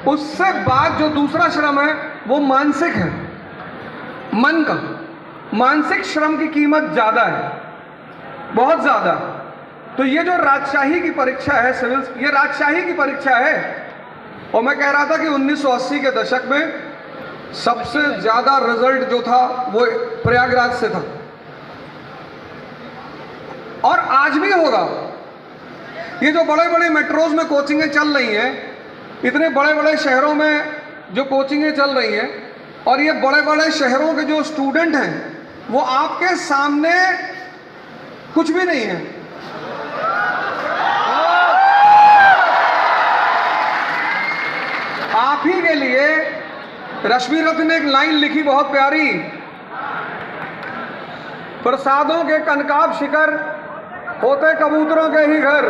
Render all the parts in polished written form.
उससे बाद जो दूसरा श्रम है वो मानसिक है, मन का। मानसिक श्रम की कीमत ज्यादा है, बहुत ज्यादा। तो ये जो राजशाही की परीक्षा है सिविल, ये राजशाही की परीक्षा है। और मैं कह रहा था कि 1980 के दशक में सबसे ज्यादा रिजल्ट जो था वो प्रयागराज से था, और आज भी होगा। ये जो बड़े बड़े मेट्रोज में कोचिंगें चल रही हैं, इतने बड़े बड़े शहरों में जो कोचिंगें चल रही हैं, और ये बड़े बड़े शहरों के जो स्टूडेंट हैं वो आपके सामने कुछ भी नहीं है। आप ही के लिए रश्मि रथ ने एक लाइन लिखी बहुत प्यारी, प्रसादों के कनकाब शिखर होते कबूतरों के ही घर,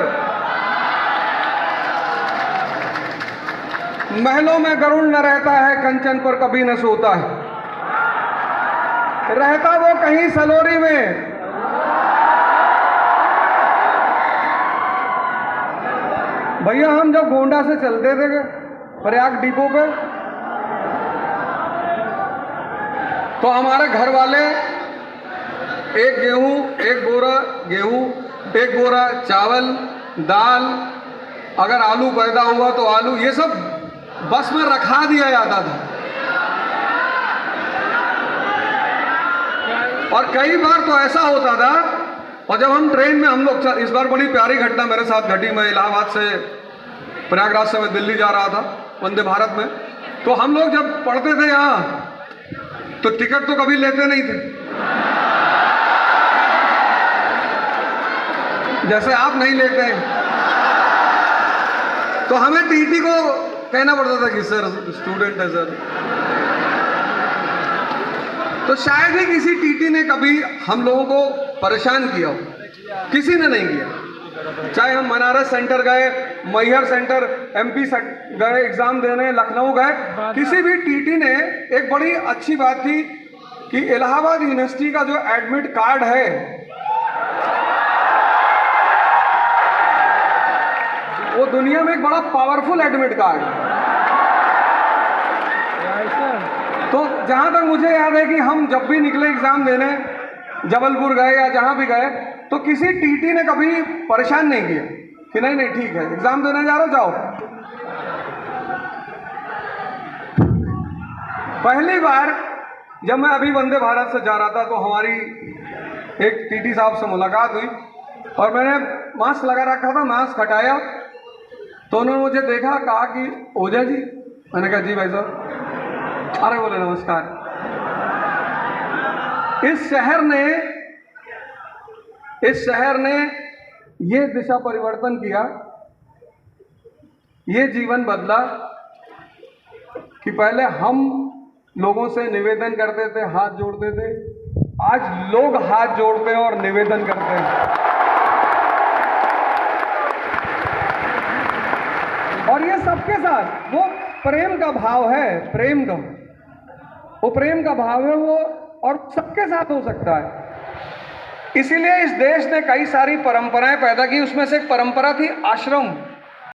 महलों में गरुड़ न रहता है, कंचन पर कभी न सोता है, रहता वो कहीं सलोरी में। भैया हम जब गोंडा से चलते थे प्रयाग डिपो पे, तो हमारे घर वाले एक गेहूं, एक बोरा गेहूं, एक बोरा चावल, दाल, अगर आलू पैदा हुआ तो आलू, ये सब बस में रखा दिया जाता था। और कई बार तो ऐसा होता था, और जब हम ट्रेन में हम लोग, इस बार बड़ी प्यारी घटना मेरे साथ घटी। मैं इलाहाबाद से प्रयागराज से मैं दिल्ली जा रहा था वंदे भारत में, तो हम लोग जब पढ़ते थे यहाँ तो टिकट तो कभी लेते नहीं थे, जैसे आप नहीं लेते हैं। तो हमें टीटी को कहना पड़ता था कि सर स्टूडेंट है सर। तो शायद ही किसी टीटी ने कभी हम लोगों को परेशान किया हो, किसी ने नहीं किया। चाहे हम बनारस सेंटर गए, मैहर सेंटर, एमपी गए एग्जाम देने, लखनऊ गए, किसी भी टीटी ने, एक बड़ी अच्छी बात थी कि इलाहाबाद यूनिवर्सिटी का जो एडमिट कार्ड है वो दुनिया में एक बड़ा पावरफुल एडमिट कार्ड है। तो जहां तक मुझे याद है कि हम जब भी निकले एग्जाम देने, जबलपुर गए या जहां भी गए, तो किसी टीटी ने कभी परेशान नहीं किया कि नहीं नहीं ठीक है एग्जाम देने जा रहे हो जाओ। पहली बार जब मैं अभी वंदे भारत से जा रहा था तो हमारी एक टीटी साहब से मुलाकात हुई, और मैंने मास्क लगा रखा था, मास्क हटाया तो उन्होंने मुझे देखा, कहा कि ओझा जी। मैंने कहा जी भाई साहब। अरे बोले नमस्कार। इस शहर ने ये दिशा परिवर्तन किया, ये जीवन बदला कि पहले हम लोगों से निवेदन करते थे, हाथ जोड़ते थे, आज लोग हाथ जोड़ते हैं और निवेदन करते हैं। और ये सबके साथ वो प्रेम का भाव है, प्रेम का वो प्रेम का भाव है वो, और सबके साथ हो सकता है। इसीलिए इस देश ने कई सारी परंपराएं पैदा की, उसमें से एक परंपरा थी आश्रम।